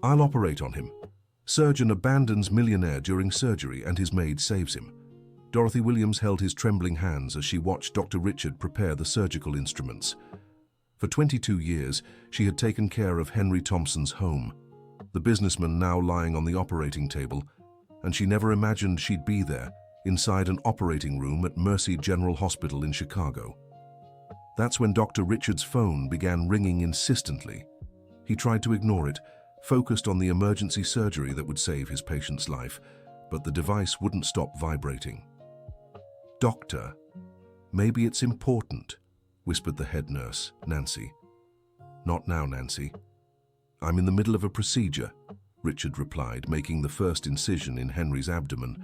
I'll operate on him. Surgeon abandons Millionaire during surgery and his maid saves him. Dorothy Williams held his trembling hands as she watched Dr. Richard prepare the surgical instruments. For 22 years, she had taken care of Henry Thompson's home, the businessman now lying on the operating table, and she never imagined she'd be there, inside an operating room at Mercy General Hospital in Chicago. That's when Dr. Richard's phone began ringing insistently. He tried to ignore it, focused on the emergency surgery that would save his patient's life, but the device wouldn't stop vibrating. "Doctor, maybe it's important," whispered the head nurse, Nancy. "Not now, Nancy. I'm in the middle of a procedure," Richard replied, making the first incision in Henry's abdomen.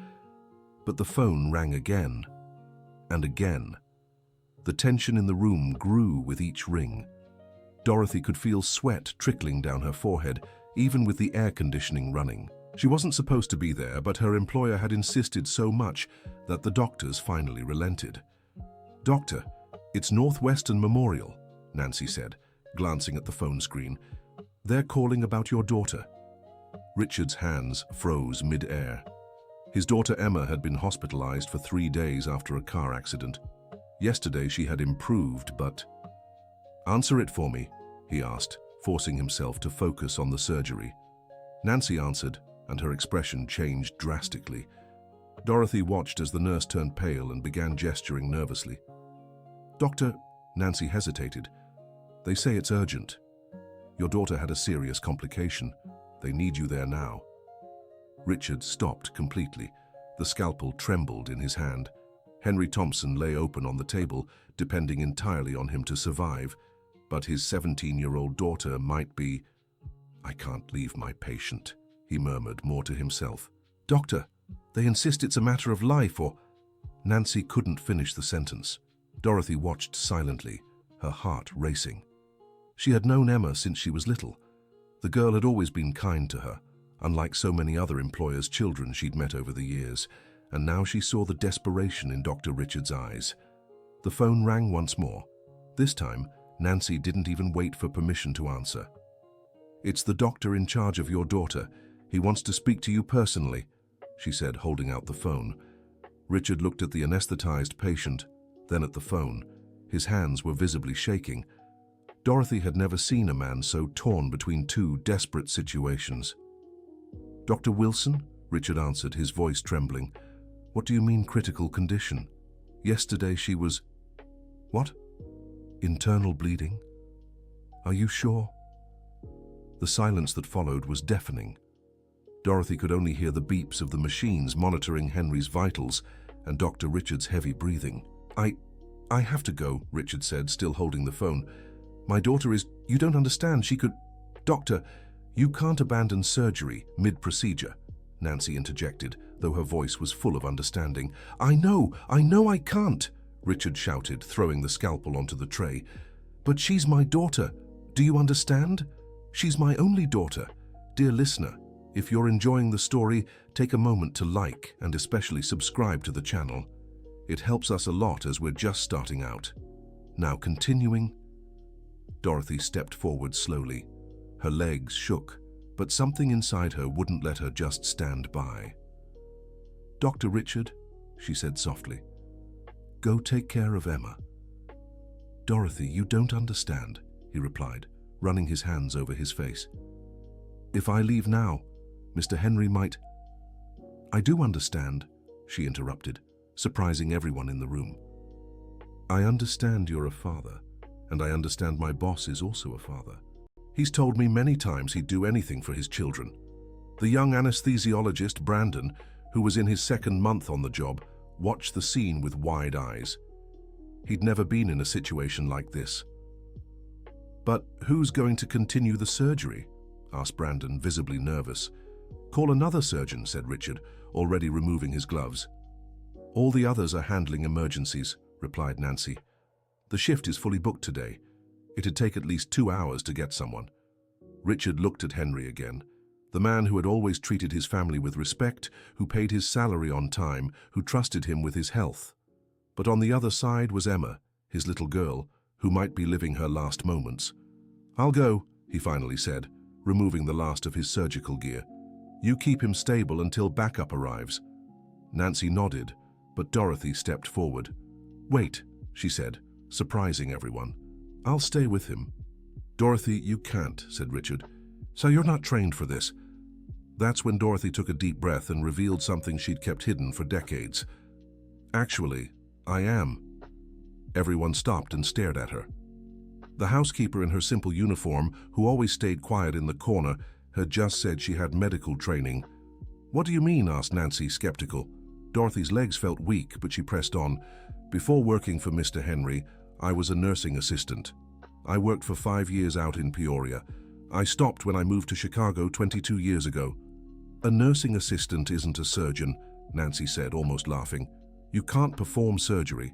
But the phone rang again, and again. The tension in the room grew with each ring. Dorothy could feel sweat trickling down her forehead, even with the air conditioning running. She wasn't supposed to be there, but her employer had insisted so much that the doctors finally relented. "Doctor, it's Northwestern Memorial," Nancy said, glancing at the phone screen. "They're calling about your daughter." Richard's hands froze mid-air. His daughter Emma had been hospitalized for 3 days after a car accident. Yesterday she had improved, but... "Answer it for me," he asked, forcing himself to focus on the surgery. Nancy answered, and her expression changed drastically. Dorothy watched as the nurse turned pale and began gesturing nervously. "Doctor," Nancy hesitated. "They say it's urgent. Your daughter had a serious complication. They need you there now." Richard stopped completely. The scalpel trembled in his hand. Henry Thompson lay open on the table, depending entirely on him to survive. But his 17-year-old daughter might be... "I can't leave my patient," he murmured, more to himself. "Doctor, they insist it's a matter of life or..." Nancy couldn't finish the sentence. Dorothy watched silently, her heart racing. She had known Emma since she was little. The girl had always been kind to her, unlike so many other employers' children she'd met over the years, and now she saw the desperation in Dr. Richard's eyes. The phone rang once more. This time, Nancy didn't even wait for permission to answer. "It's the doctor in charge of your daughter. He wants to speak to you personally," she said, holding out the phone. Richard looked at the anesthetized patient, then at the phone. His hands were visibly shaking. Dorothy had never seen a man so torn between two desperate situations. "Dr. Wilson?" Richard answered, his voice trembling. "What do you mean critical condition? Yesterday she was..." "What? Internal bleeding? Are you sure?" The silence that followed was deafening. Dorothy could only hear the beeps of the machines monitoring Henry's vitals and Dr. Richard's heavy breathing. I have to go," Richard said, still holding the phone. "My daughter is... You don't understand, she could..." "Doctor, you can't abandon surgery mid-procedure," Nancy interjected, though her voice was full of understanding. I know I can't," Richard shouted, throwing the scalpel onto the tray. "But she's my daughter. Do you understand? She's my only daughter. Dear listener, if you're enjoying the story, take a moment to like and especially subscribe to the channel. It helps us a lot as we're just starting out. Now continuing..." Dorothy stepped forward slowly. Her legs shook, but something inside her wouldn't let her just stand by. "Dr. Richard," she said softly, "go take care of Emma." "Dorothy, you don't understand," he replied, running his hands over his face. "If I leave now, Mr. Henry might..." "I do understand," she interrupted, surprising everyone in the room. "I understand you're a father, and I understand my boss is also a father. He's told me many times he'd do anything for his children." The young anesthesiologist, Brandon, who was in his second month on the job, watched the scene with wide eyes. He'd never been in a situation like this. "But who's going to continue the surgery?" asked Brandon, visibly nervous. "Call another surgeon," said Richard, already removing his gloves. "All the others are handling emergencies," replied Nancy. "The shift is fully booked today. It'd take at least 2 hours to get someone." Richard looked at Henry again, the man who had always treated his family with respect, who paid his salary on time, who trusted him with his health. But on the other side was Emma, his little girl, who might be living her last moments. "I'll go," he finally said, removing the last of his surgical gear. "You keep him stable until backup arrives." Nancy nodded, but Dorothy stepped forward. "Wait," she said, surprising everyone. "I'll stay with him." "Dorothy, you can't," said Richard. "So you're not trained for this?" That's when Dorothy took a deep breath and revealed something she'd kept hidden for decades. "Actually, I am." Everyone stopped and stared at her. The housekeeper in her simple uniform, who always stayed quiet in the corner, had just said she had medical training. "What do you mean?" asked Nancy, skeptical. Dorothy's legs felt weak, but she pressed on. "Before working for Mr. Henry, I was a nursing assistant. I worked for 5 years out in Peoria. I stopped when I moved to Chicago 22 years ago." "A nursing assistant isn't a surgeon," Nancy said, almost laughing. "You can't perform surgery."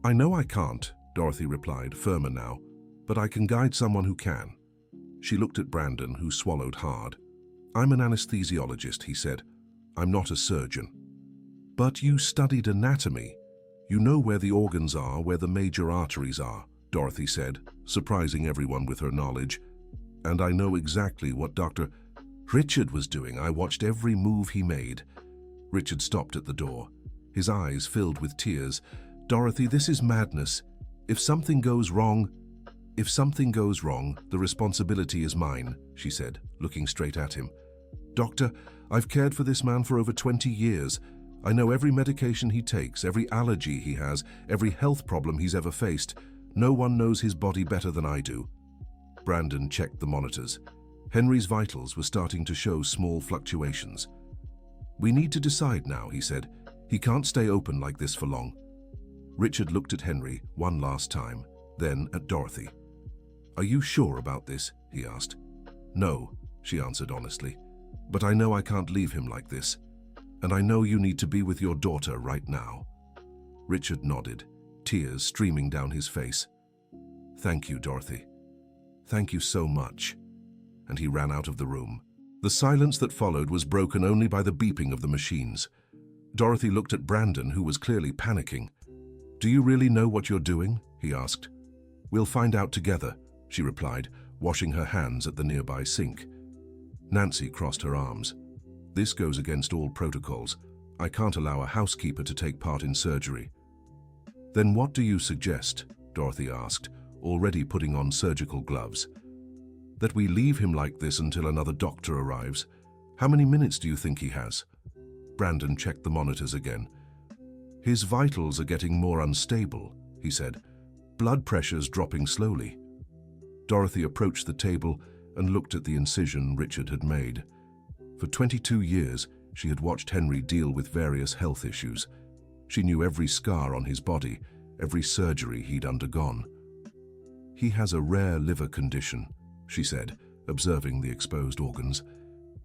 "I know I can't," Dorothy replied, firmer now, "but I can guide someone who can." She looked at Brandon, who swallowed hard. "I'm an anesthesiologist," he said. "I'm not a surgeon." "But you studied anatomy. You know where the organs are, where the major arteries are," Dorothy said, surprising everyone with her knowledge. "And I know exactly what Dr. Richard was doing. I watched every move he made." Richard stopped at the door, his eyes filled with tears. "Dorothy, this is madness. If something goes wrong, the responsibility is mine," she said, looking straight at him. "Doctor, I've cared for this man for over 20 years. I know every medication he takes, every allergy he has, every health problem he's ever faced. No one knows his body better than I do." Brandon checked the monitors. Henry's vitals were starting to show small fluctuations. "We need to decide now," he said. "He can't stay open like this for long." Richard looked at Henry one last time, then at Dorothy. "Are you sure about this?" he asked. "No," she answered honestly. "But I know I can't leave him like this. And I know you need to be with your daughter right now." Richard nodded, tears streaming down his face. "Thank you, Dorothy. Thank you so much." And he ran out of the room. The silence that followed was broken only by the beeping of the machines. Dorothy looked at Brandon, who was clearly panicking. "Do you really know what you're doing?" he asked. "We'll find out together," she replied, washing her hands at the nearby sink. Nancy crossed her arms. "This goes against all protocols. I can't allow a housekeeper to take part in surgery." "Then what do you suggest?" Dorothy asked, already putting on surgical gloves. "That we leave him like this until another doctor arrives? How many minutes do you think he has?" Brandon checked the monitors again. "His vitals are getting more unstable," he said. "Blood pressure's dropping slowly." Dorothy approached the table and looked at the incision Richard had made. For 22 years, she had watched Henry deal with various health issues. She knew every scar on his body, every surgery he'd undergone. "He has a rare liver condition," she said, observing the exposed organs.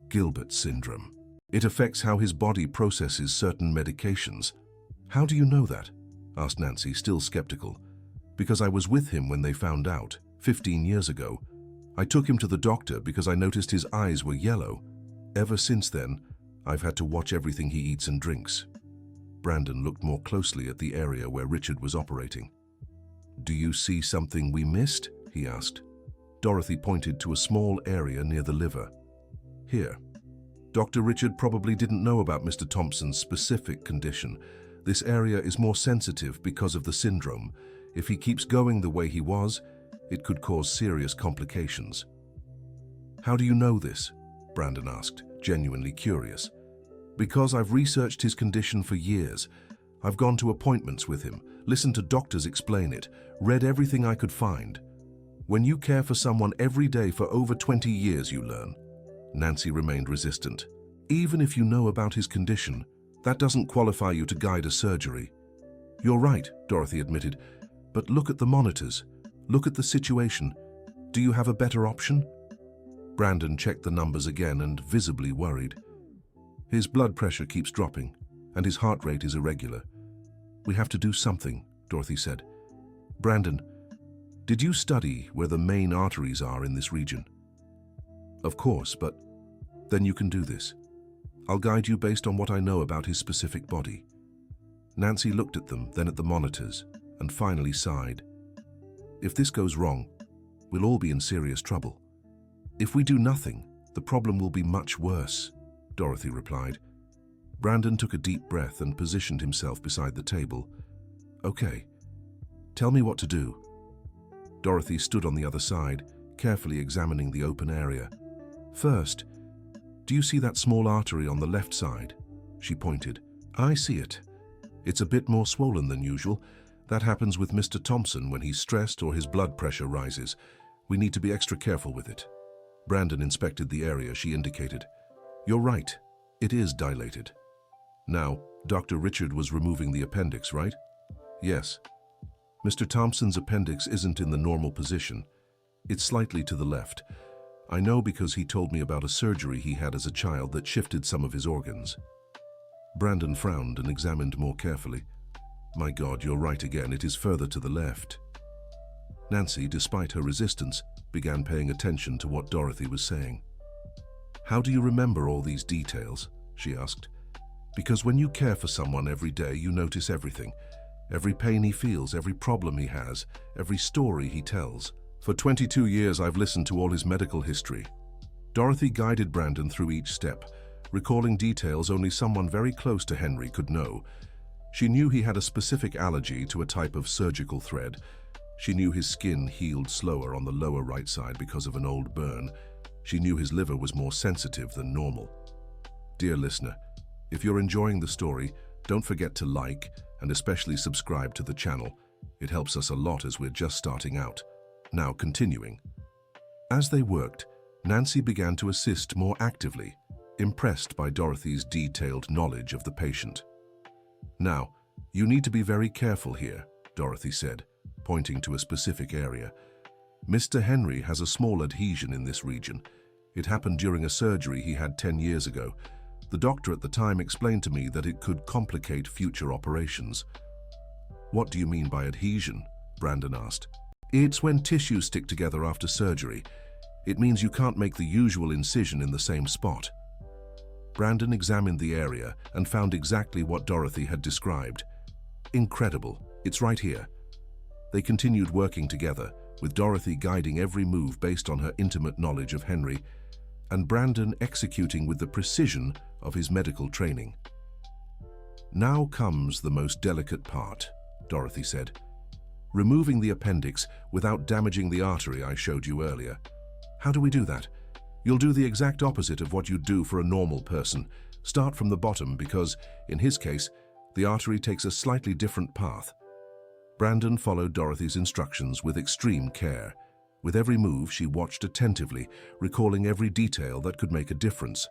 "Gilbert syndrome. It affects how his body processes certain medications." "How do you know that?" asked Nancy, still skeptical. "Because I was with him when they found out, 15 years ago. I took him to the doctor because I noticed his eyes were yellow. Ever since then, I've had to watch everything he eats and drinks." Brandon looked more closely at the area where Richard was operating. "Do you see something we missed?" he asked. Dorothy pointed to a small area near the liver. "Here. Dr. Richard probably didn't know about Mr. Thompson's specific condition. This area is more sensitive because of the syndrome. If he keeps going the way he was, it could cause serious complications." "How do you know this?" Brandon asked, genuinely curious. "Because I've researched his condition for years. I've gone to appointments with him, listened to doctors explain it, read everything I could find. When you care for someone every day for over 20 years, you learn." Nancy remained resistant. "Even if you know about his condition, that doesn't qualify you to guide a surgery." "You're right," Dorothy admitted. "But look at the monitors. Look at the situation. Do you have a better option?" Brandon checked the numbers again and visibly worried. "His blood pressure keeps dropping, and his heart rate is irregular. We have to do something," Dorothy said. "Brandon, did you study where the main arteries are in this region?" "Of course, but then you can do this. I'll guide you based on what I know about his specific body." Nancy looked at them, then at the monitors, and finally sighed. "If this goes wrong, we'll all be in serious trouble." If we do nothing, the problem will be much worse, Dorothy replied. Brandon took a deep breath and positioned himself beside the table. Okay, tell me what to do. Dorothy stood on the other side, carefully examining the open area. First, do you see that small artery on the left side? She pointed. I see it. It's a bit more swollen than usual. That happens with Mr. Thompson when he's stressed or his blood pressure rises. We need to be extra careful with it. Brandon inspected the area she indicated. You're right. It is dilated. Now, Dr. Richard was removing the appendix, right? Yes. Mr. Thompson's appendix isn't in the normal position. It's slightly to the left. I know because he told me about a surgery he had as a child that shifted some of his organs. Brandon frowned and examined more carefully. My God, you're right again. It is further to the left. Nancy, despite her resistance, began paying attention to what Dorothy was saying. How do you remember all these details? She asked. Because when you care for someone every day, you notice everything. Every pain he feels, every problem he has, every story he tells. For 22 years, I've listened to all his medical history. Dorothy guided Brandon through each step, recalling details only someone very close to Henry could know. She knew he had a specific allergy to a type of surgical thread. She knew his skin healed slower on the lower right side because of an old burn. She knew his liver was more sensitive than normal. Dear listener, if you're enjoying the story, don't forget to like and especially subscribe to the channel. It helps us a lot as we're just starting out. Now continuing. As they worked, Nancy began to assist more actively, impressed by Dorothy's detailed knowledge of the patient. Now, you need to be very careful here, Dorothy said, pointing to a specific area. Mr. Henry has a small adhesion in this region. It happened during a surgery he had 10 years ago. The doctor at the time explained to me that it could complicate future operations. What do you mean by adhesion? Brandon asked. It's when tissues stick together after surgery. It means you can't make the usual incision in the same spot. Brandon examined the area and found exactly what Dorothy had described. Incredible. It's right here. They continued working together, with Dorothy guiding every move based on her intimate knowledge of Henry, and Brandon executing with the precision of his medical training. Now comes the most delicate part, Dorothy said. Removing the appendix without damaging the artery I showed you earlier. How do we do that? You'll do the exact opposite of what you'd do for a normal person. Start from the bottom because, in his case, the artery takes a slightly different path. Brandon followed Dorothy's instructions with extreme care. With every move, she watched attentively, recalling every detail that could make a difference.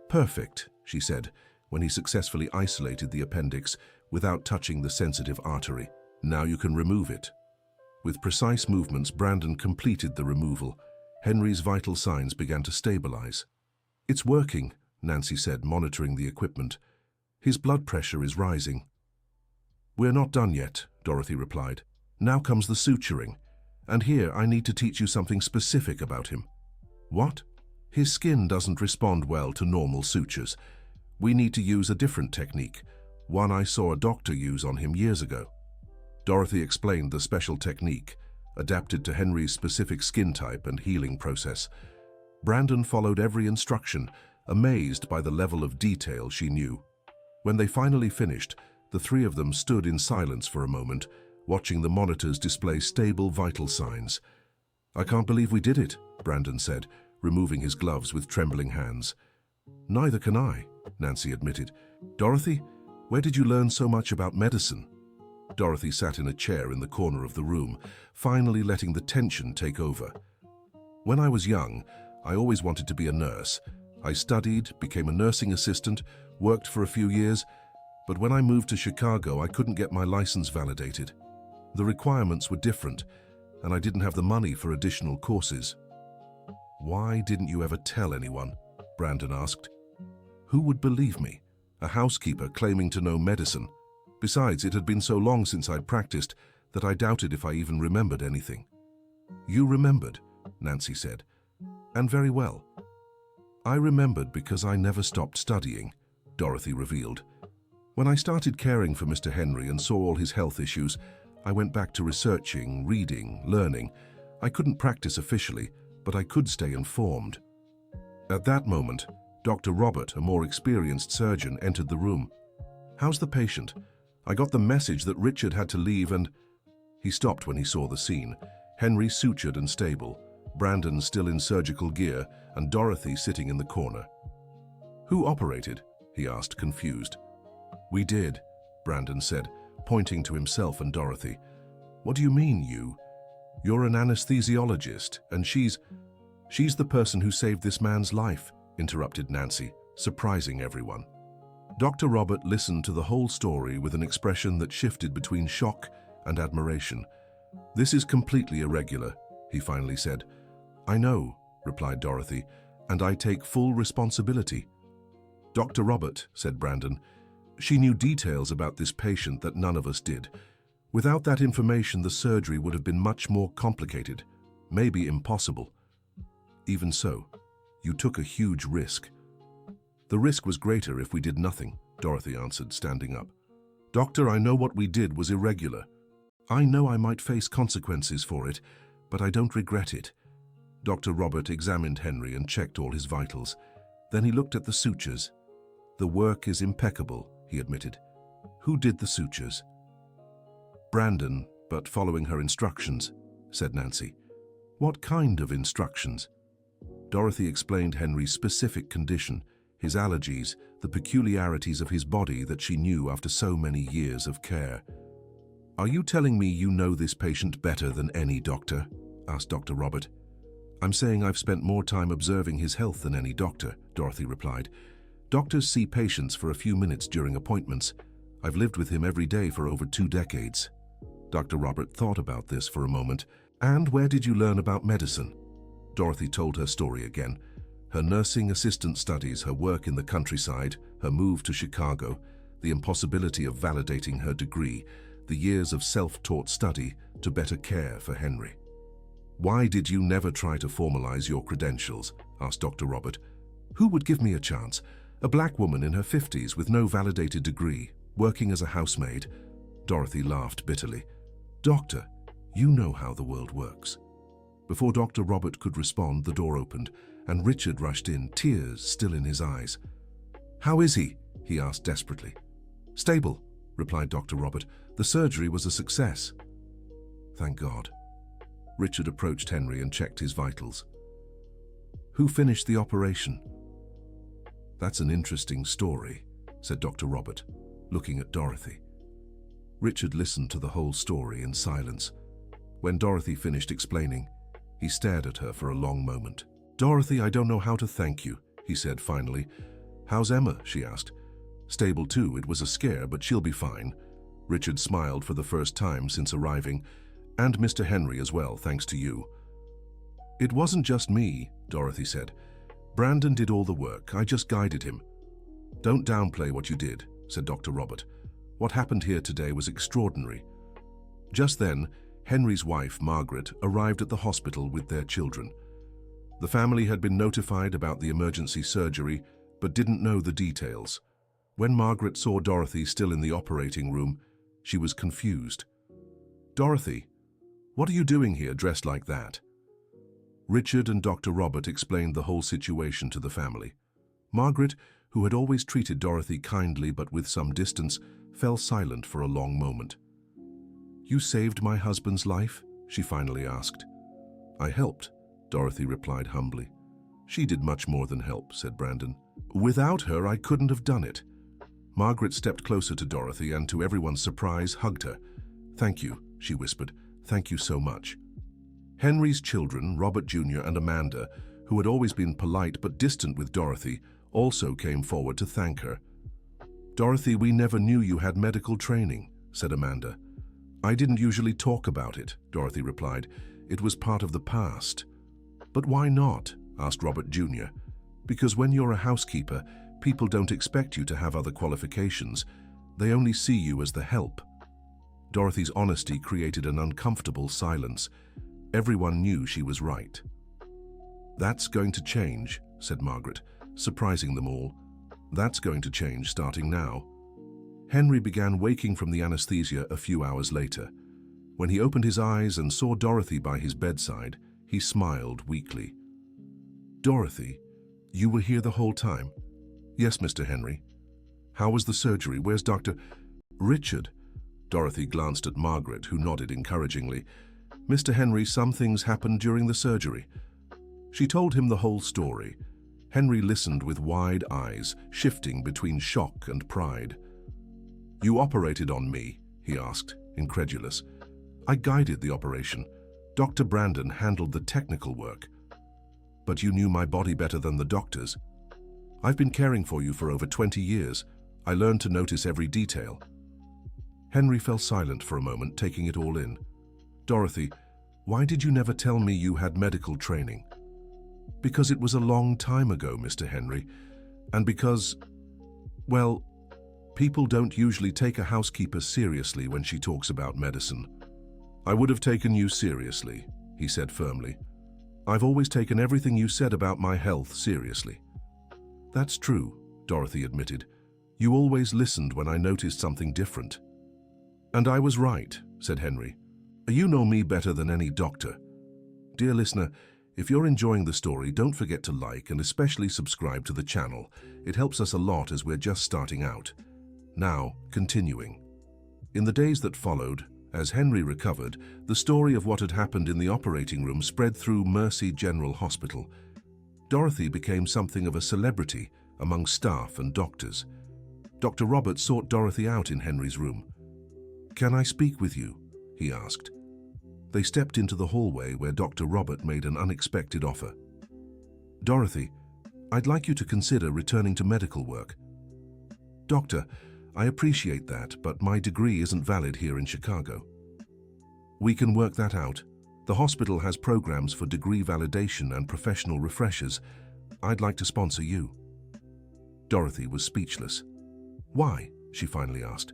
Perfect, she said, when he successfully isolated the appendix without touching the sensitive artery. Now you can remove it. With precise movements, Brandon completed the removal. Henry's vital signs began to stabilize. It's working, Nancy said, monitoring the equipment. His blood pressure is rising. We're not done yet, Dorothy replied. Now comes the suturing. And here I need to teach you something specific about him. What? His skin doesn't respond well to normal sutures. We need to use a different technique, one I saw a doctor use on him years ago. Dorothy explained the special technique, adapted to Henry's specific skin type and healing process. Brandon followed every instruction, amazed by the level of detail she knew. When they finally finished, the three of them stood in silence for a moment, watching the monitors display stable vital signs. I can't believe we did it, Brandon said, removing his gloves with trembling hands. Neither can I, Nancy admitted. Dorothy, where did you learn so much about medicine? Dorothy sat in a chair in the corner of the room, finally letting the tension take over. When I was young, I always wanted to be a nurse. I studied, became a nursing assistant, worked for a few years, but when I moved to Chicago, I couldn't get my license validated. The requirements were different, and I didn't have the money for additional courses. Why didn't you ever tell anyone? Brandon asked. Who would believe me? A housekeeper claiming to know medicine. Besides, it had been so long since I'd practiced that I doubted if I even remembered anything. You remembered, Nancy said, and very well. I remembered because I never stopped studying, Dorothy revealed. When I started caring for Mr. Henry and saw all his health issues, I went back to researching, reading, learning. I couldn't practice officially, but I could stay informed. At that moment, Dr. Robert, a more experienced surgeon, entered the room. "How's the patient? I got the message that Richard had to leave and—" He stopped when he saw the scene. Henry sutured and stable, Brandon still in surgical gear, and Dorothy sitting in the corner. "Who operated?" he asked, confused. "We did," Brandon said, pointing to himself and Dorothy. "What do you mean, you? You're an anesthesiologist, and she's the person who saved this man's life," interrupted Nancy, surprising everyone. Dr. Robert listened to the whole story with an expression that shifted between shock and admiration. "This is completely irregular," he finally said. "I know," replied Dorothy, "and I take full responsibility." "Dr. Robert," said Brandon, "she knew details about this patient that none of us did. Without that information, the surgery would have been much more complicated, maybe impossible. Even so, you took a huge risk." "The risk was greater if we did nothing," Dorothy answered, standing up. "Doctor, I know what we did was irregular. I know I might face consequences for it, but I don't regret it." Dr. Robert examined Henry and checked all his vitals. Then he looked at the sutures. "The work is impeccable," he admitted. "Who did the sutures?" "Brandon, but following her instructions," said Nancy. "What kind of instructions?" Dorothy explained Henry's specific condition, his allergies, the peculiarities of his body that she knew after so many years of care. "Are you telling me you know this patient better than any doctor?" asked Dr. Robert. "I'm saying I've spent more time observing his health than any doctor," Dorothy replied. "Doctors see patients for a few minutes during appointments. I've lived with him every day for over 2 decades. Dr. Robert thought about this for a moment. "And where did you learn about medicine?" Dorothy told her story again. Her nursing assistant studies, her work in the countryside, her move to Chicago, the impossibility of validating her degree, the years of self-taught study to better care for Henry. "Why did you never try to formalize your credentials?" asked Dr. Robert. "Who would give me a chance? A black woman in her 50s with no validated degree, working as a housemaid?" Dorothy laughed bitterly. "Doctor, you know how the world works." Before Dr. Robert could respond, the door opened, and Richard rushed in, tears still in his eyes. "How is he?" he asked desperately. "Stable," replied Dr. Robert. "The surgery was a success." "Thank God." Richard approached Henry and checked his vitals. "Who finished the operation?" "That's an interesting story," said Dr. Robert, looking at Dorothy. Richard listened to the whole story in silence. When Dorothy finished explaining, he stared at her for a long moment. "Dorothy, I don't know how to thank you," he said finally. "How's Emma?" she asked. "Stable too. It was a scare, but she'll be fine." Richard smiled for the first time since arriving. "And Mr. Henry as well, thanks to you." "It wasn't just me," Dorothy said. "Brandon did all the work. I just guided him." "Don't downplay what you did," said Dr. Robert. "What happened here today was extraordinary." Just then, Henry's wife, Margaret, arrived at the hospital with their children. The family had been notified about the emergency surgery, but didn't know the details. When Margaret saw Dorothy still in the operating room, she was confused. "Dorothy, what are you doing here dressed like that?" Richard and Dr. Robert explained the whole situation to the family. Margaret, who had always treated Dorothy kindly but with some distance, fell silent for a long moment. "You saved my husband's life?" she finally asked. "I helped," Dorothy replied humbly. "She did much more than help," said Brandon. "Without her, I couldn't have done it." Margaret stepped closer to Dorothy and, to everyone's surprise, hugged her. "Thank you," she whispered. "Thank you so much." Henry's children, Robert Jr. and Amanda, who had always been polite but distant with Dorothy, also came forward to thank her. "Dorothy, we never knew you had medical training," said Amanda. "I didn't usually talk about it," Dorothy replied. "It was part of the past." "But why not?" asked Robert Jr. "Because when you're a housekeeper, people don't expect you to have other qualifications. They only see you as the help." Dorothy's honesty created an uncomfortable silence. Everyone knew she was right. "That's going to change," said Margaret, surprising them all. "That's going to change starting now." Henry began waking from the anesthesia a few hours later. When he opened his eyes and saw Dorothy by his bedside, he smiled weakly. Dorothy, you were here the whole time? Yes, Mr. Henry. How was the surgery? Where's Dr. Richard? Dorothy glanced at Margaret, who nodded encouragingly. Mr. Henry, some things happened during the surgery. She told him the whole story. Henry listened with wide eyes, shifting between shock and pride. You operated on me, he asked, incredulous. I guided the operation. Dr. Brandon handled the technical work. But you knew my body better than the doctors. I've been caring for you for over 20 years. I learned to notice every detail. Henry fell silent for a moment, taking it all in. Dorothy, why did you never tell me you had medical training? Because it was a long time ago, Mr. Henry, and because, well, people don't usually take a housekeeper seriously when she talks about medicine. I would have taken you seriously, he said firmly. I've always taken everything you said about my health seriously. That's true, Dorothy admitted. You always listened when I noticed something different. And I was right, said Henry. You know me better than any doctor. Dear listener, if you're enjoying the story, don't forget to like and especially subscribe to the channel. It helps us a lot as we're just starting out. Now, continuing. In the days that followed, as Henry recovered, the story of what had happened in the operating room spread through Mercy General Hospital. Dorothy became something of a celebrity among staff and doctors. Dr. Robert sought Dorothy out in Henry's room. Can I speak with you? He asked. They stepped into the hallway where Dr. Robert made an unexpected offer. Dorothy, I'd like you to consider returning to medical work. Doctor, I appreciate that, but my degree isn't valid here in Chicago. We can work that out. The hospital has programs for degree validation and professional refreshers. I'd like to sponsor you. Dorothy was speechless. Why? She finally asked.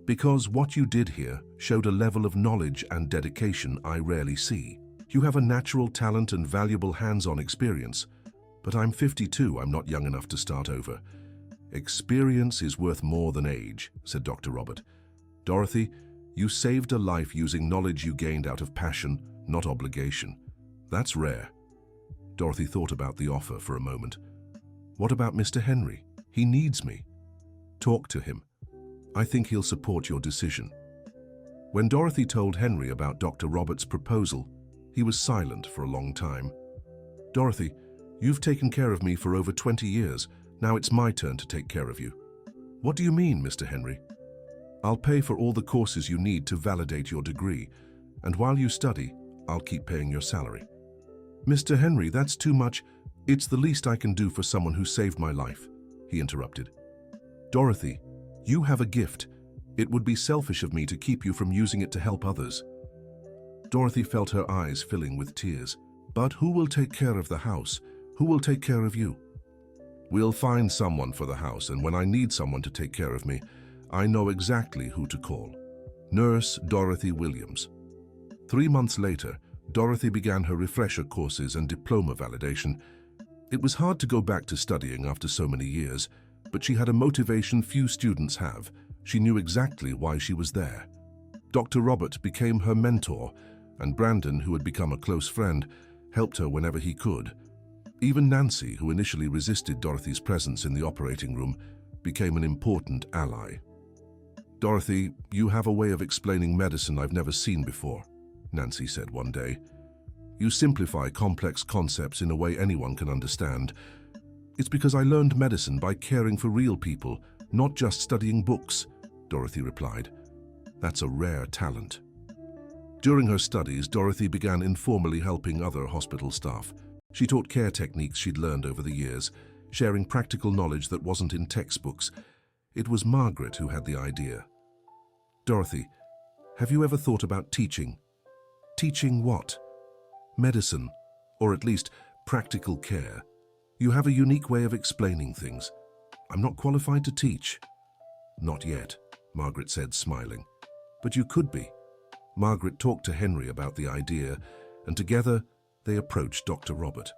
Because what you did here showed a level of knowledge and dedication I rarely see. You have a natural talent and valuable hands-on experience. But I'm 52, I'm not young enough to start over. Experience is worth more than age, said Dr. Robert. Dorothy, you saved a life using knowledge you gained out of passion, not obligation. That's rare. Dorothy thought about the offer for a moment. What about Mr. Henry? He needs me. Talk to him. I think he'll support your decision. When Dorothy told Henry about Dr. Robert's proposal, he was silent for a long time. Dorothy, you've taken care of me for over 20 years. Now it's my turn to take care of you. What do you mean, Mr. Henry? I'll pay for all the courses you need to validate your degree, and while you study, I'll keep paying your salary. Mr. Henry, that's too much. It's the least I can do for someone who saved my life, he interrupted. Dorothy, you have a gift. It would be selfish of me to keep you from using it to help others. Dorothy felt her eyes filling with tears. But who will take care of the house? Who will take care of you? We'll find someone for the house, and when I need someone to take care of me, I know exactly who to call. Nurse Dorothy Williams. 3 months later, Dorothy began her refresher courses and diploma validation. It was hard to go back to studying after so many years, but she had a motivation few students have. She knew exactly why she was there. Dr. Robert became her mentor, and Brandon, who had become a close friend, helped her whenever he could. Even Nancy, who initially resisted Dorothy's presence in the operating room, became an important ally. Dorothy, you have a way of explaining medicine I've never seen before, Nancy said one day. You simplify complex concepts in a way anyone can understand. It's because I learned medicine by caring for real people, not just studying books, Dorothy replied. That's a rare talent. During her studies, Dorothy began informally helping other hospital staff. She taught care techniques she'd learned over the years, sharing practical knowledge that wasn't in textbooks. It was Margaret who had the idea. Dorothy, have you ever thought about teaching? Teaching what? Medicine, or at least practical care. You have a unique way of explaining things. I'm not qualified to teach. Not yet, Margaret said, smiling. But you could be. Margaret talked to Henry about the idea, and together they approached Dr. Robert.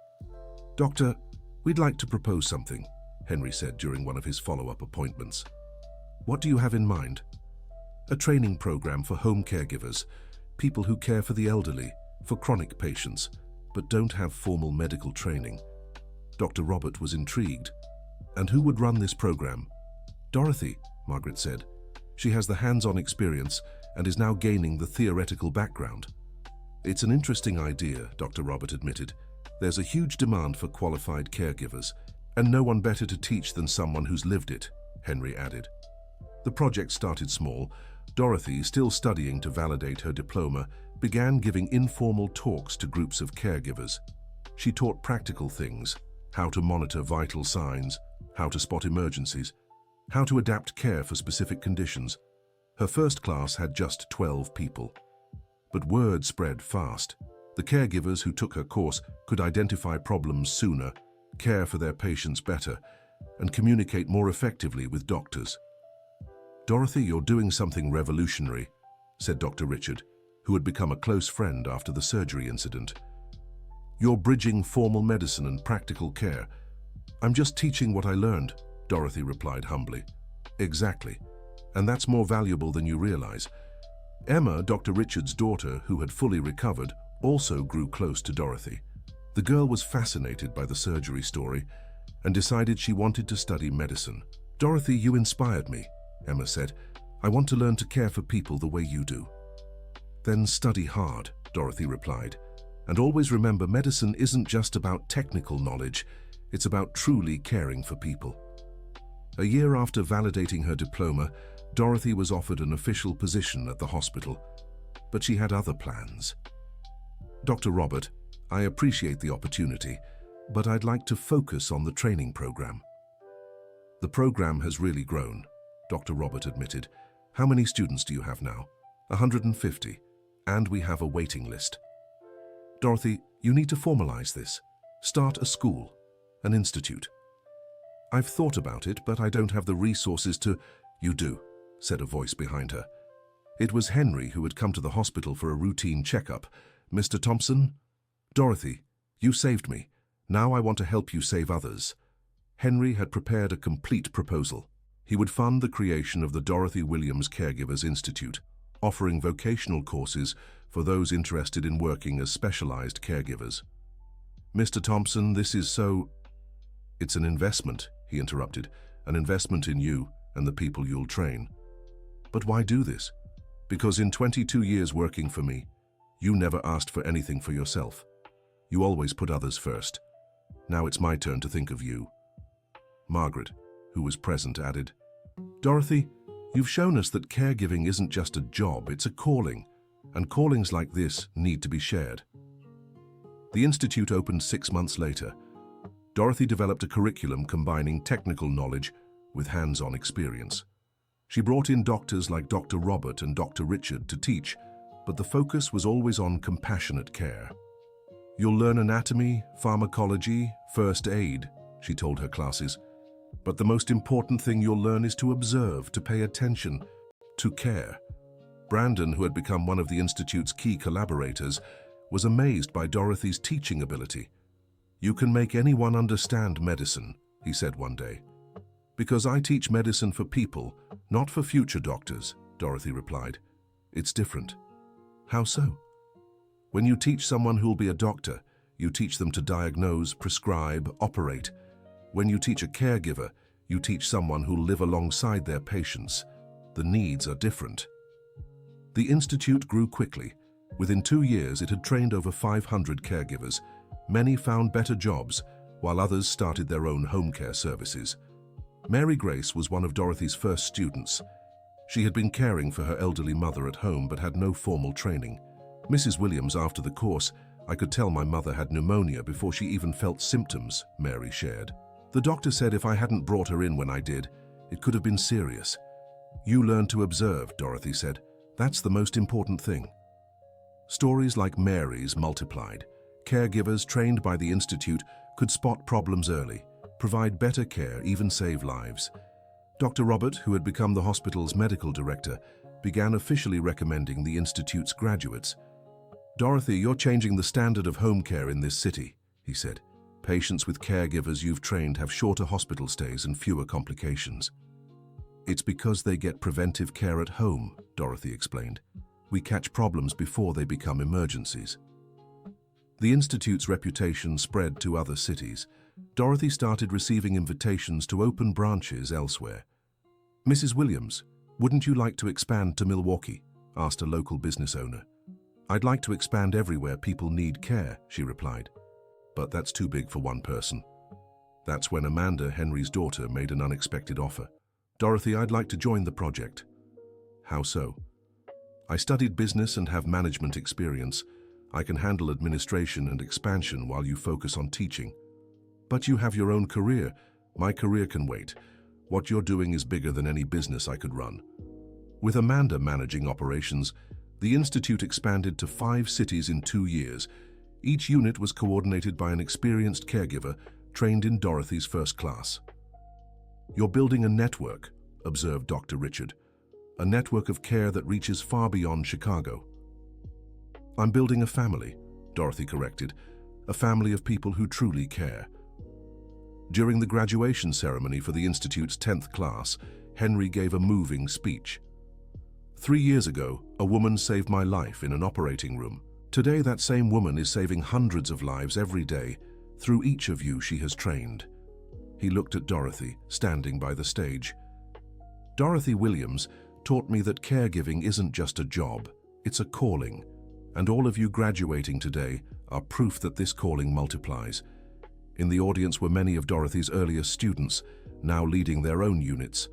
Doctor, we'd like to propose something, Henry said during one of his follow-up appointments. What do you have in mind? A training program for home caregivers, people who care for the elderly, for chronic patients, but don't have formal medical training. Dr. Robert was intrigued. And who would run this program? Dorothy, Margaret said. She has the hands-on experience and is now gaining the theoretical background. It's an interesting idea, Dr. Robert admitted. There's a huge demand for qualified caregivers, and no one better to teach than someone who's lived it, Henry added. The project started small. Dorothy, still studying to validate her diploma, began giving informal talks to groups of caregivers. She taught practical things: how to monitor vital signs, how to spot emergencies, how to adapt care for specific conditions. Her first class had just 12 people. But word spread fast. The caregivers who took her course could identify problems sooner, care for their patients better, and communicate more effectively with doctors. "Dorothy, you're doing something revolutionary," said Dr. Richard, who had become a close friend after the surgery incident. "You're bridging formal medicine and practical care." "I'm just teaching what I learned," Dorothy replied humbly. "Exactly. And that's more valuable than you realize." Emma, Dr. Richard's daughter, who had fully recovered, also grew close to Dorothy. The girl was fascinated by the surgery story and decided she wanted to study medicine. "Dorothy, you inspired me," Emma said. "I want to learn to care for people the way you do." "Then study hard," Dorothy replied. "And always remember, medicine isn't just about technical knowledge, it's about truly caring for people." A year after validating her diploma, Dorothy was offered an official position at the hospital, but she had other plans. "Dr. Robert, I appreciate the opportunity, but I'd like to focus on the training program." "The program has really grown," Dr. Robert admitted. "How many students do you have now?" 150, and we have a waiting list." "Dorothy, you need to formalize this. Start a school, an institute." "I've thought about it, but I don't have the resources to—" "You do," said a voice behind her. It was Henry, who had come to the hospital for a routine checkup. "Mr. Thompson?" "Dorothy, you saved me. Now I want to help you save others." Henry had prepared a complete proposal. He would fund the creation of the Dorothy Williams Caregivers Institute, offering vocational courses for those interested in working as specialized caregivers. "Mr. Thompson, this is so—" "It's an investment," he interrupted, "an investment in you and the people you'll train." "But why do this?" "Because in 22 years working for me, you never asked for anything for yourself. You always put others first. Now it's my turn to think of you." Margaret, who was present, added, "Dorothy, you've shown us that caregiving isn't just a job, it's a calling, and callings like this need to be shared." The institute opened 6 months later. Dorothy developed a curriculum combining technical knowledge with hands-on experience. She brought in doctors like Dr. Robert and Dr. Richard to teach, but the focus was always on compassionate care. "You'll learn anatomy, pharmacology, first aid," she told her classes. "But the most important thing you'll learn is to observe, to pay attention, to care." Brandon, who had become one of the Institute's key collaborators, was amazed by Dorothy's teaching ability. "You can make anyone understand medicine," he said one day. "Because I teach medicine for people, not for future doctors," Dorothy replied. "It's different." "How so?" "When you teach someone who'll be a doctor, you teach them to diagnose, prescribe, operate. When you teach a caregiver, you teach someone who'll live alongside their patients. The needs are different." The institute grew quickly. Within 2 years, it had trained over 500 caregivers. Many found better jobs, while others started their own home care services. Mary Grace was one of Dorothy's first students. She had been caring for her elderly mother at home but had no formal training. "Mrs. Williams, after the course, I could tell my mother had pneumonia before she even felt symptoms," Mary shared. "The doctor said if I hadn't brought her in when I did, it could have been serious." "You learn to observe," Dorothy said. "That's the most important thing." Stories like Mary's multiplied. Caregivers trained by the Institute could spot problems early, provide better care, even save lives. Dr. Robert, who had become the hospital's medical director, began officially recommending the Institute's graduates. "Dorothy, you're changing the standard of home care in this city," he said. "Patients with caregivers you've trained have shorter hospital stays and fewer complications." "It's because they get preventive care at home," Dorothy explained. "We catch problems before they become emergencies." The Institute's reputation spread to other cities. Dorothy started receiving invitations to open branches elsewhere. "Mrs. Williams, wouldn't you like to expand to Milwaukee?" asked a local business owner. "I'd like to expand everywhere people need care," she replied. "But that's too big for one person." That's when Amanda, Henry's daughter, made an unexpected offer. "Dorothy, I'd like to join the project." "How so?" "I studied business and have management experience. I can handle administration and expansion while you focus on teaching." "But you have your own career." "My career can wait. What you're doing is bigger than any business I could run." With Amanda managing operations, the Institute expanded to 5 cities in 2 years. Each unit was coordinated by an experienced caregiver trained in Dorothy's first class. "You're building a network," observed Dr. Richard. "A network of care that reaches far beyond Chicago." "I'm building a family," Dorothy corrected. "A family of people who truly care." During the graduation ceremony for the Institute's 10th class, Henry gave a moving speech. "3 years ago, a woman saved my life in an operating room. Today, that same woman is saving hundreds of lives every day through each of you she has trained." He looked at Dorothy, standing by the stage. "Dorothy Williams taught me that caregiving isn't just a job, it's a calling. And all of you graduating today are proof that this calling multiplies." In the audience were many of Dorothy's earliest students, now leading their own units.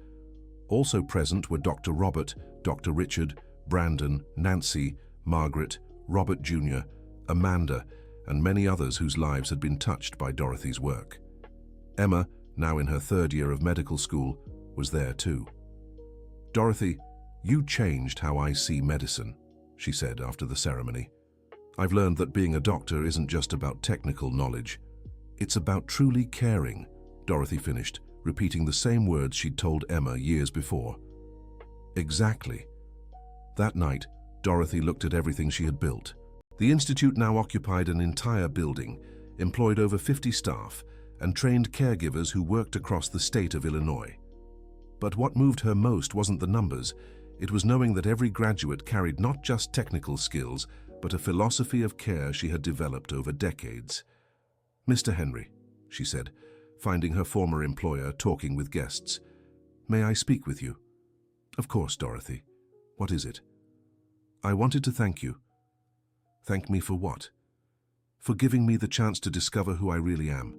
Also present were Dr. Robert, Dr. Richard, Brandon, Nancy, Margaret, Robert Jr., Amanda, and many others whose lives had been touched by Dorothy's work. Emma, now in her 3rd year of medical school, was there too. "Dorothy, you changed how I see medicine," she said after the ceremony. "I've learned that being a doctor isn't just about technical knowledge. It's about truly caring," Dorothy finished, repeating the same words she'd told Emma years before. Exactly. That night, Dorothy looked at everything she had built. The Institute now occupied an entire building, employed over 50 staff, and trained caregivers who worked across the state of Illinois. But what moved her most wasn't the numbers. It was knowing that every graduate carried not just technical skills, but a philosophy of care she had developed over decades. "Mr. Henry," she said, finding her former employer talking with guests. "May I speak with you?" "Of course, Dorothy. What is it?" "I wanted to thank you." "Thank me for what?" "For giving me the chance to discover who I really am."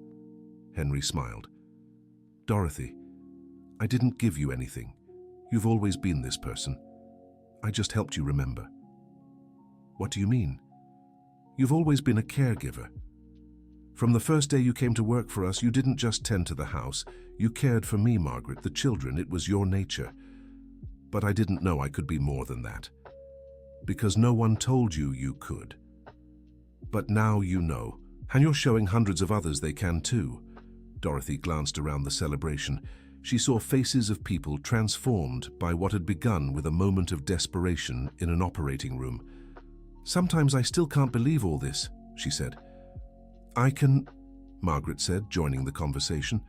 Henry smiled. "Dorothy, I didn't give you anything. You've always been this person. I just helped you remember." "What do you mean?" "You've always been a caregiver. From the first day you came to work for us, you didn't just tend to the house. You cared for me, Margaret, the children. It was your nature. But I didn't know I could be more than that. Because no one told you you could. But now you know, and you're showing hundreds of others they can too." Dorothy glanced around the celebration. She saw faces of people transformed by what had begun with a moment of desperation in an operating room. "Sometimes I still can't believe all this," she said. "I can," Margaret said, joining the conversation.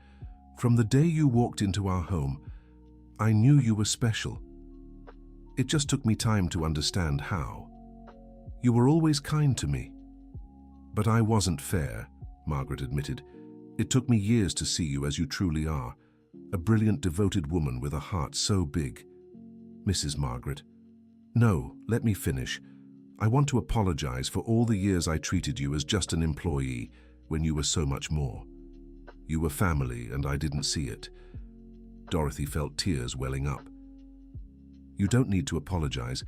"From the day you walked into our home, I knew you were special. It just took me time to understand how. You were always kind to me." "But I wasn't fair," Margaret admitted. "It took me years to see you as you truly are. A brilliant, devoted woman with a heart so big." "Mrs. Margaret." "No, let me finish. I want to apologize for all the years I treated you as just an employee when you were so much more. You were family and I didn't see it." Dorothy felt tears welling up. "You don't need to apologize.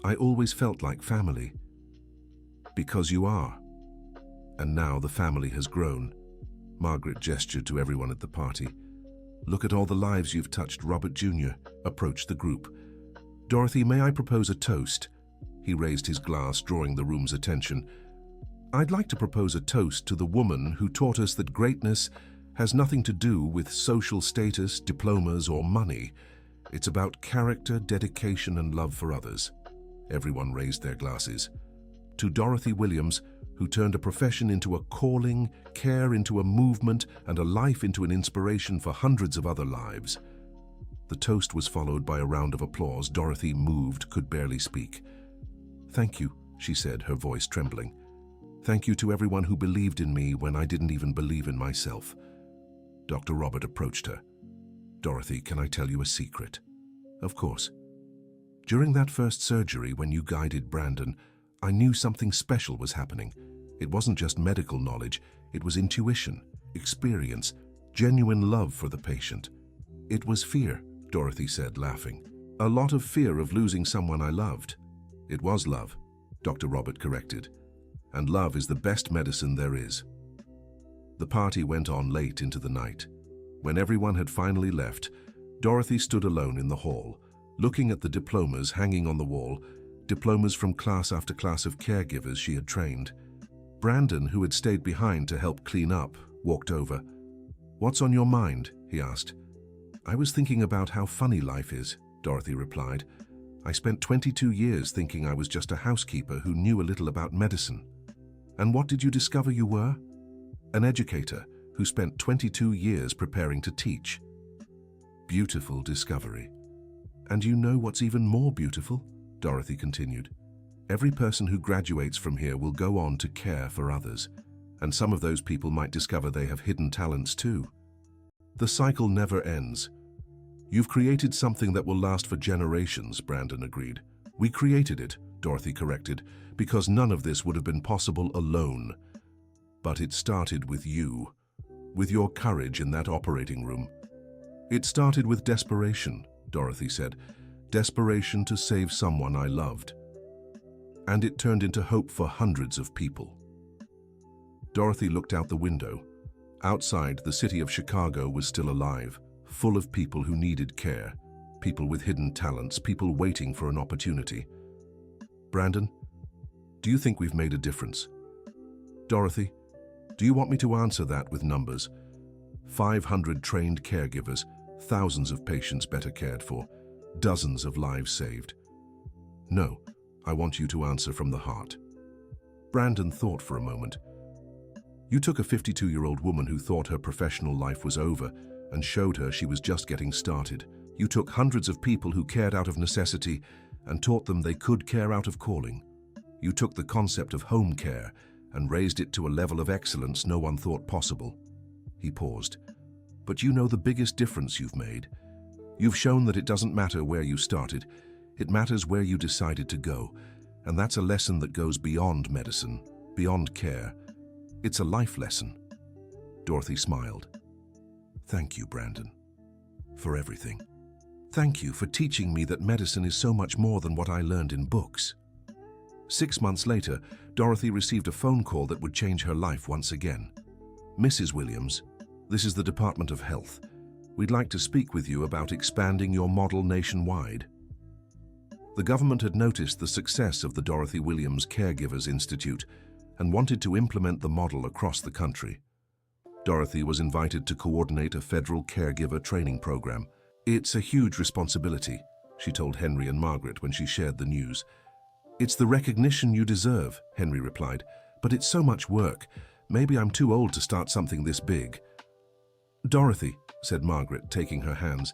I always felt like family." "Because you are. And now the family has grown." Margaret gestured to everyone at the party. "Look at all the lives you've touched." Robert Jr. approached the group. "Dorothy, may I propose a toast?" He raised his glass, drawing the room's attention. "I'd like to propose a toast to the woman who taught us that greatness has nothing to do with social status, diplomas, or money. It's about character, dedication, and love for others." Everyone raised their glasses. "To Dorothy Williams, who turned a profession into a calling, care into a movement, and a life into an inspiration for hundreds of other lives." The toast was followed by a round of applause. Dorothy, moved, could barely speak. "Thank you," she said, her voice trembling. Thank you to everyone who believed in me when I didn't even believe in myself. Dr. Robert approached her. Dorothy, can I tell you a secret? Of course. During that first surgery, when you guided Brandon, I knew something special was happening. It wasn't just medical knowledge, it was intuition, experience, genuine love for the patient. It was fear, Dorothy said, laughing. A lot of fear of losing someone I loved. It was love, Dr. Robert corrected. And love is the best medicine there is. The party went on late into the night. When everyone had finally left, Dorothy stood alone in the hall, looking at the diplomas hanging on the wall, diplomas from class after class of caregivers she had trained. Brandon, who had stayed behind to help clean up, walked over. "What's on your mind?" he asked. "I was thinking about how funny life is," Dorothy replied. "I spent 22 years thinking I was just a housekeeper who knew a little about medicine. And what did you discover you were? An educator who spent 22 years preparing to teach." Beautiful discovery. "And you know what's even more beautiful?" Dorothy continued. "Every person who graduates from here will go on to care for others, and some of those people might discover they have hidden talents too. The cycle never ends." "You've created something that will last for generations," Brandon agreed. "We created it," Dorothy corrected, "because none of this would have been possible alone. But it started with you, with your courage in that operating room." "It started with desperation," Dorothy said. "Desperation to save someone I loved. And it turned into hope for hundreds of people." Dorothy looked out the window. Outside, the city of Chicago was still alive, full of people who needed care, people with hidden talents, people waiting for an opportunity. "Brandon, do you think we've made a difference?" "Dorothy, do you want me to answer that with numbers? 500 trained caregivers, thousands of patients better cared for, dozens of lives saved." "No, I want you to answer from the heart." Brandon thought for a moment. "You took a 52-year-old woman who thought her professional life was over and showed her she was just getting started. You took hundreds of people who cared out of necessity and taught them they could care out of calling. You took the concept of home care and raised it to a level of excellence no one thought possible." He paused. "But you know the biggest difference you've made? You've shown that it doesn't matter where you started, it matters where you decided to go, and that's a lesson that goes beyond medicine, beyond care. It's a life lesson." Dorothy smiled. "Thank you, Brandon, for everything. Thank you for teaching me that medicine is so much more than what I learned in books." 6 months later, Dorothy received a phone call that would change her life once again. "Mrs. Williams, this is the Department of Health. We'd like to speak with you about expanding your model nationwide." The government had noticed the success of the Dorothy Williams Caregivers Institute and wanted to implement the model across the country. Dorothy was invited to coordinate a federal caregiver training program. "It's a huge responsibility," she told Henry and Margaret when she shared the news. "It's the recognition you deserve," Henry replied, "but it's so much work. Maybe I'm too old to start something this big." "Dorothy," said Margaret, taking her hands,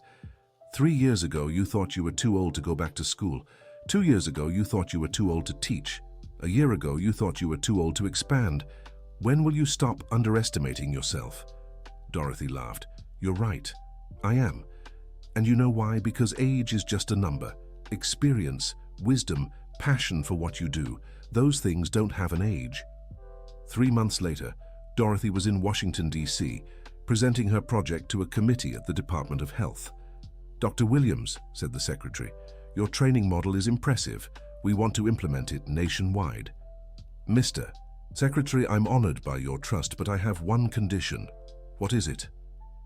3 years ago you thought you were too old to go back to school. 2 years ago you thought you were too old to teach. A year ago you thought you were too old to expand. When will you stop underestimating yourself?" Dorothy laughed. "You're right. I am. And you know why? Because age is just a number. Experience, wisdom, passion for what you do, those things don't have an age." 3 months later, Dorothy was in Washington, D.C., presenting her project to a committee at the Department of Health. "Dr. Williams," said the secretary, "your training model is impressive. We want to implement it nationwide." "Mr. Secretary, I'm honored by your trust, but I have one condition." "What is it?"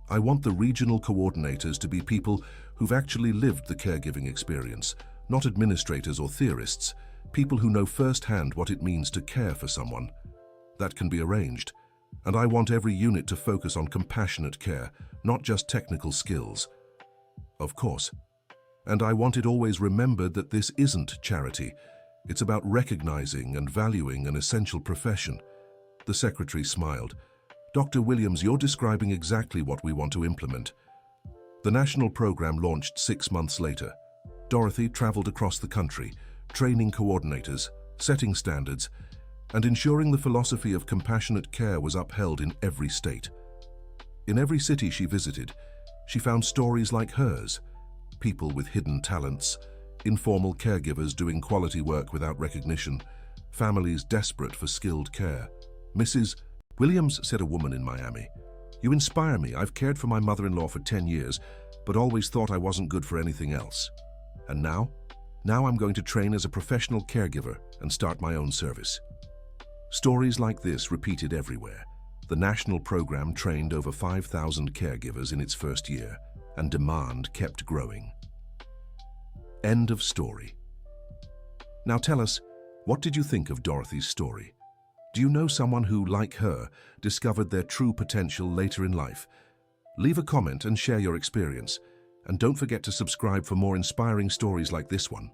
"I want the regional coordinators to be people who've actually lived the caregiving experience, not administrators or theorists, people who know firsthand what it means to care for someone. That can be arranged, and I want every unit to focus on compassionate care, not just technical skills." "Of course. And I want it always remembered that this isn't charity. It's about recognizing and valuing an essential profession." The secretary smiled. "Dr. Williams, you're describing exactly what we want to implement." The national program launched 6 months later. Dorothy traveled across the country, training coordinators, setting standards, and ensuring the philosophy of compassionate care was upheld in every state. In every city she visited, she found stories like hers, people with hidden talents, informal caregivers doing quality work without recognition, families desperate for skilled care. Mrs. Williams, said a woman in Miami, "You inspire me. I've cared for my mother-in-law for 10 years, but always thought I wasn't good for anything else. And now I'm going to train as a professional caregiver and start my own service." Stories like this repeated everywhere. The national program trained over 5,000 caregivers in its first year, and demand kept growing. End of story. Now tell us, what did you think of Dorothy's story? Do you know someone who, like her, discovered their true potential later in life? Leave a comment and share your experience. And don't forget to subscribe for more inspiring stories like this one.